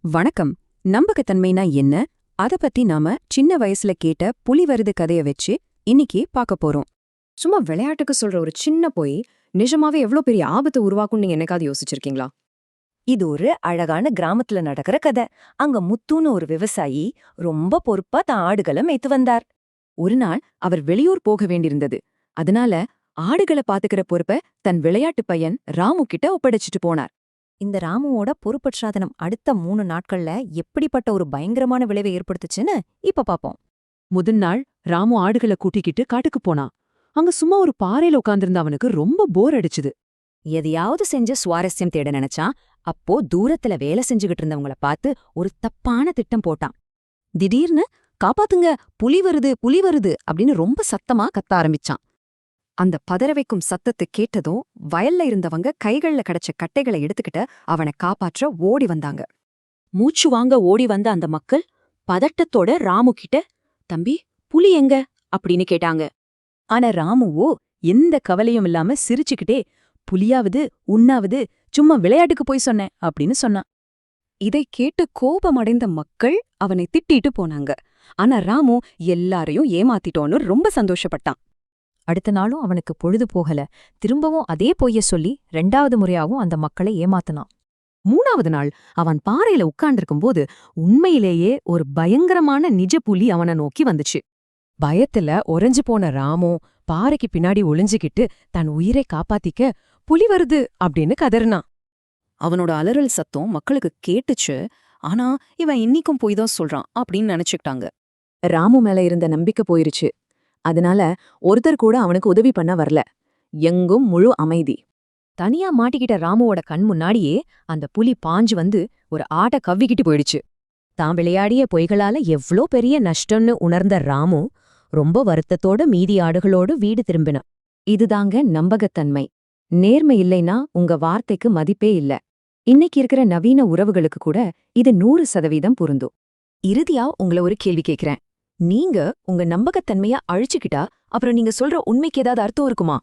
வணக்கம். நம்பகத்தன்மைனா என்ன? அத பத்தி நாம சின்ன வயசுல கேட்ட புலி வருது கதைய வச்சு இன்னைக்கு பார்க்க போறோம். சும்மா விளையாட்டுக்கு சொல்ற ஒரு சின்ன பொய் நிஜமாவே எவ்ளோ பெரிய ஆபத்தை உருவாக்கும் நீங்க என்னைக்காவது யோசிச்சிருக்கீங்களா? இது ஒரு அழகான கிராமத்துல நடக்கிற கதை. அங்க முத்துன்னு ஒரு விவசாயி ரொம்ப பொறுப்பா தான் ஆடுகளை மேய்த்து வந்தார். ஒரு நாள் அவர் வெளியூர் போக வேண்டியிருந்தது. அதனால ஆடுகளை பாத்துக்கிற பொறுப்ப தன் விளையாட்டு பையன் ராமு கிட்ட ஒப்படைச்சிட்டு போனார். இந்த ராமுவோட பொறுப்பற்றாதனம் அடுத்த 3 நாட்கள்ல எப்படிப்பட்ட ஒரு பயங்கரமான விளைவை ஏற்படுத்துச்சுன்னு இப்ப பாப்போம். முதல் நாள் ராமு ஆடுகளை கூட்டிக்கிட்டு காட்டுக்கு போனான். அங்க சும்மா ஒரு பாறையில உட்கார்ந்திருந்த அவனுக்கு ரொம்ப போர் அடிச்சுது. எதையாவது செஞ்சு சுவாரஸ்யம் தேட நினைச்சான். அப்போ தூரத்துல வேலை செஞ்சுகிட்டு இருந்தவங்கள பார்த்து ஒரு தப்பான திட்டம் போட்டான். திடீர்னு காப்பாத்துங்க, புலி வருது புலி வருது அப்படின்னு ரொம்ப சத்தமா கத்த ஆரம்பிச்சான். அந்த பதற வைக்கும் சத்தத்தை கேட்டதும் வயல்ல இருந்தவங்க கைகள்ல கிடைச்ச கட்டைகளை எடுத்துக்கிட்டு அவனை காப்பாற்ற ஓடி வந்தாங்க. மூச்சு வாங்க ஓடி வந்த அந்த மக்கள் பதட்டத்தோட ராமு கிட்ட, தம்பி புலி எங்க அப்படின்னு கேட்டாங்க. ஆனா ராமுவோ எந்த கவலையும் இல்லாம சிரிச்சுக்கிட்டே, புலியாவது உண்ணாவது சும்மா விளையாட்டுக்கு போய் சொன்னேன் அப்படின்னு சொன்னான். இதை கேட்டு கோபமடைந்த மக்கள் அவனை திட்டிட்டு போனாங்க. ஆனா ராமு எல்லாரையும் ஏமாத்திட்டோன்னு ரொம்ப சந்தோஷப்பட்டான். அடுத்த நாளும் அவனுக்கு பொழுது போகல. திரும்பவும் அதே பொய்ய சொல்லி 2வது முறையாவும் அந்த மக்களை ஏமாத்தினான். 3வது நாள் அவன் பாறையில உட்கார்ந்திருக்கும்போது உண்மையிலேயே ஒரு பயங்கரமான நிஜ புலி அவனை நோக்கி வந்துச்சு. பயத்துல உறைஞ்சு போன ராமு பாறைக்கு பின்னாடி ஒளிஞ்சுகிட்டு தன் உயிரை காப்பாத்திக்க, புலி வருது அப்படின்னு கதறினான். அவனோட அலறல் சத்தம் மக்களுக்கு கேட்டுச்சு. ஆனா இவன் இன்னிக்கும் போய் தான் சொல்றான் அப்படின்னு நினைச்சுக்கிட்டாங்க. ராமு மேல இருந்த நம்பிக்கை போயிருச்சு. அதனால ஒருத்தர் கூட அவனுக்கு உதவி பண்ண வரல. எங்கும் முழு அமைதி. தனியா மாட்டிக்கிட்ட ராமுவோட கண் முன்னாடியே அந்த புலி பாஞ்சு வந்து ஒரு ஆட்டை கவ்விக்கிட்டு போயிடுச்சு. தான் விளையாடிய பொய்களால எவ்ளோ பெரிய நஷ்டம்னு உணர்ந்த ராமு ரொம்ப வருத்தத்தோட மீதி ஆடுகளோடு வீடு திரும்பினான். இதுதாங்க நம்பகத்தன்மை. நேர்மை இல்லைன்னா உங்க வார்த்தைக்கு மதிப்பே இல்ல. இன்னைக்கு இருக்கிற நவீன உறவுகளுக்கு கூட இது 100% பொருந்தும். இறுதியா உங்கள ஒரு கேள்வி கேக்குறேன். நீங்க உங்க நம்பகத்தன்மைய அழிச்சுக்கிட்டா அப்புறம் நீங்க சொல்ற உண்மைக்கு ஏதாவது அர்த்தம் இருக்குமா?